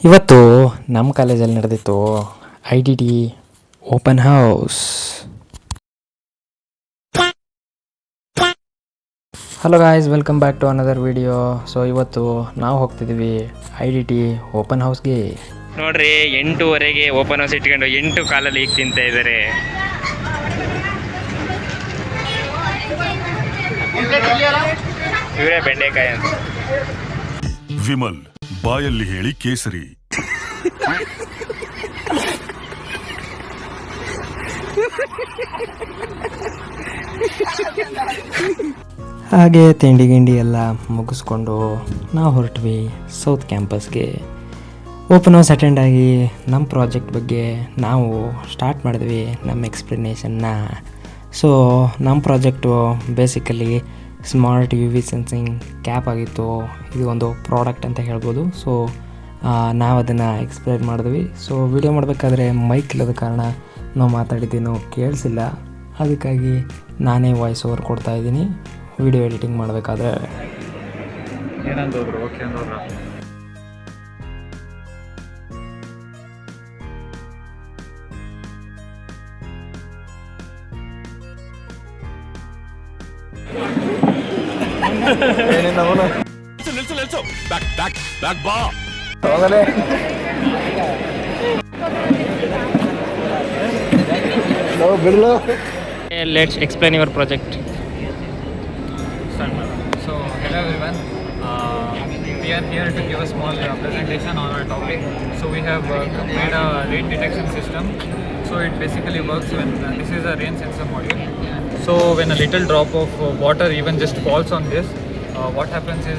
ಇವತ್ತು ನಮ್ಮ ಕಾಲೇಜಲ್ಲಿ ನಡೆದಿತ್ತು IDT open house. Hello guys, welcome back to another video. So ಇವತ್ತು ನಾವು ಹೋಗ್ತಿದ್ದೀವಿ IDT ಓಪನ್ ಹೌಸ್ಗೆ. ನೋಡ್ರಿ 8:30ಗೆ ಓಪನ್ ಹೌಸ್ ಇಟ್ಕೊಂಡು 8 ಕಾಲಲ್ಲಿ ಈಗ ತಿಂತ ಇದ್ದಾರೆ. ಇವರೇ ಬೆಂಡೆಕಾಯಿ ಅಂತ. ವಿಮಲ್ ಬಾಯಲ್ಲಿ ಹೇಳಿ ಕೇಸರಿ. ಹಾಗೆ ತಿಂಡಿ ಗಿಂಡಿ ಎಲ್ಲ ಮುಗಿಸ್ಕೊಂಡು ನಾವು ಹೊರಟ್ವಿ ಸೌತ್ ಕ್ಯಾಂಪಸ್ಗೆ. ಓಪನ್ ಹೌಸ್ ಅಟೆಂಡ್ ಆಗಿ ನಮ್ಮ ಪ್ರಾಜೆಕ್ಟ್ ಬಗ್ಗೆ ನಾವು ಸ್ಟಾರ್ಟ್ ಮಾಡಿದ್ವಿ ನಮ್ಮ ಎಕ್ಸ್ಪ್ಲನೇಷನ್ನ. ಸೊ ನಮ್ಮ project basically smart UV sensing cap ಆಗಿತ್ತು. ಇದು ಒಂದು ಪ್ರಾಡಕ್ಟ್ ಅಂತ ಹೇಳ್ಬೋದು. ಸೊ ನಾವು ಅದನ್ನು ಎಕ್ಸ್ಪ್ಲೈನ್ ಮಾಡಿದ್ವಿ. ಸೊ ವಿಡಿಯೋ ಮಾಡಬೇಕಾದ್ರೆ ಮೈಕ್ ಇಲ್ಲದ ಕಾರಣ ನಾವು ಮಾತಾಡಿದ್ದೇನೋ ಕೇಳಿಸಿಲ್ಲ, ಅದಕ್ಕಾಗಿ ನಾನೇ ವಾಯ್ಸ್ ಓವರ್ ಕೊಡ್ತಾ ಇದ್ದೀನಿ ವಿಡಿಯೋ ಎಡಿಟಿಂಗ್ ಮಾಡಬೇಕಾದ್ರೆ. ಏನಂತಂದ್ರು okay ಅಂದವ್ರ. Let's explain your project. So, hello everyone. We are here to give a small presentation on our topic. So, we have made a rain detection system. So, it basically works when this is a rain sensor module. So, when a little drop of water even just falls on this, what happens is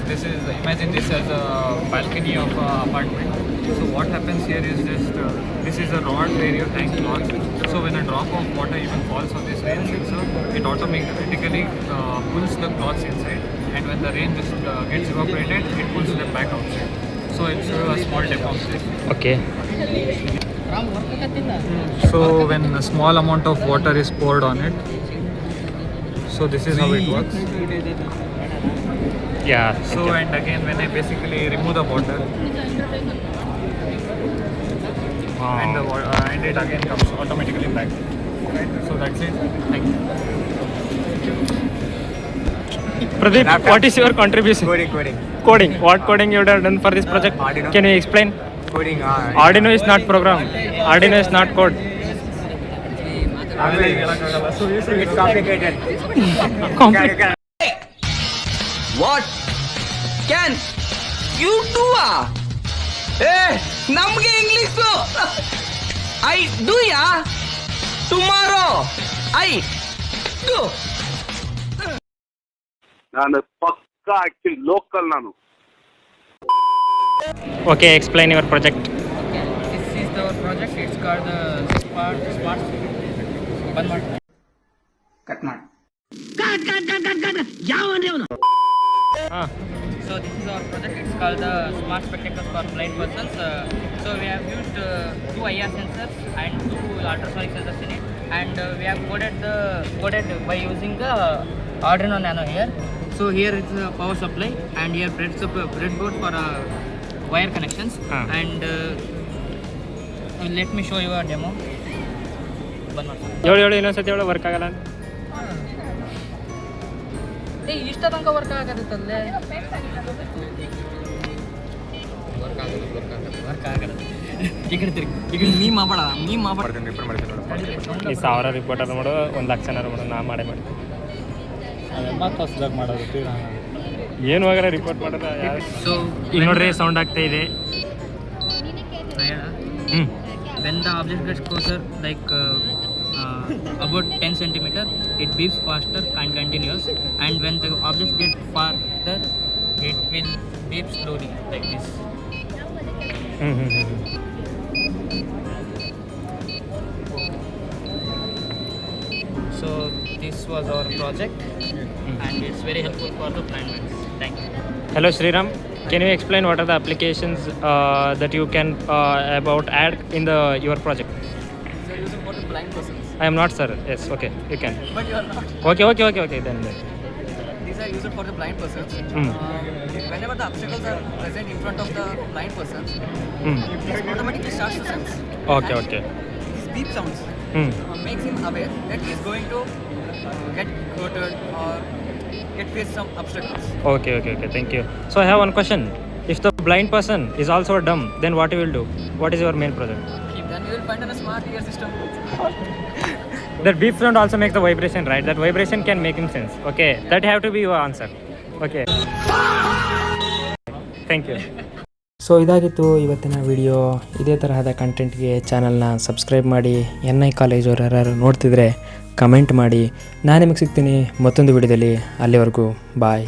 imagine this as a balcony of an apartment. So, what happens here is just this is a rod where you hang cloth. So, when a drop of water even falls on this rain sensor, it automatically pulls the cloths inside. And when the rain just gets evaporated, it pulls them back outside. So it's a small demonstration. Okay. So when a small amount of water is poured on it, so this is how it works. Yeah. So and again when I basically remove the water, and it again comes automatically back. Right? So that's it. Thank you. Pradeep, what is your contribution? Coding. What coding you have done for this project? Arduino. Can you explain? Coding. Arduino is not program. Arduino is not code. It's complicated. What? Can you do? ನಮ್ಗೆ English I do yeah tomorrow I do. ನಾನು ಪಕ್ಕಾ actually local ನಾನು. Okay, explain your project. This is our project. It's called the smart. So this is our project. It's called the smart spectacles for blind persons. So we have used 2 IR sensors and 2 ultrasonic sensors in it, and we have coded by using the Arduino Nano here. So here is a power supply, and here breadboard for wire connections. And let me show you a demo. ಹೇಳು ಇನ್ನೊಂದ್ಸತಿ ಹೇಳು, work ಆಗಲ್ಲ ಅಂತ. ಇಷ್ಟ ತನಕ work ಆಗತ್ತಲ್ಲೇ. Work ಆಗಲ್ಲ. ಈ ಕಡೆ ನೀ ಮಾಡಬೇಡ. ಈ 1000 ರಿಪೋರ್ಟ್ ಅದು ಮಾಡು, 1,00,000 ಮಾಡು, ನಾ ಮಾಡೇ ಮಾಡ್ತೀನಿ. ಏನು ಹೋಗಾರ ರಿಪೋರ್ಟ್ ಮಾಡೋದ. ಸೊ ಈಗ ನೋಡ್ರಿ ಸೌಂಡ್ ಆಗ್ತಾ ಇದೆ. When the object gets closer, like about 10 centimeter, it beeps faster and continuous. And when the object gets farther, it will beep slowly, like this. So this was our project, and it's very helpful for the blind ones. Thank you. Hello Sriram, can you explain what are the applications that you can about add in your project? These are using for the blind persons. I am not, sir. Yes, okay, you can. But you are not. Okay, then. These are used for the blind persons. Whenever the obstacles are present in front of the blind person, it automatically starts to sense. Okay, And okay. These beep sounds makes him aware that he is going to get hurted or get face some obstacles. Okay, okay, okay. Thank you. So I have one question. If the blind person is also dumb, then what you will do? What is your main project? Then you will find a smart ear system. That beep sound also makes the vibration, right? That vibration can make him sense. Okay, that have to be your answer. Okay. Thank you. So ಇದಾಗಿತ್ತು ಇವತ್ತಿನ video. ಇದೇ ತರಹದ ಕಂಟೆಂಟ್ಗೆ ಚಾನಲ್ನ subscribe ಮಾಡಿ. NI ಕಾಲೇಜವ್ರು ಯಾರು ನೋಡ್ತಿದ್ರೆ comment ಮಾಡಿ. ನಾನು ನಿಮಗೆ ಸಿಗ್ತೀನಿ ಮತ್ತೊಂದು ವಿಡಿಯೋದಲ್ಲಿ. ಅಲ್ಲಿವರೆಗೂ ಬಾಯ್.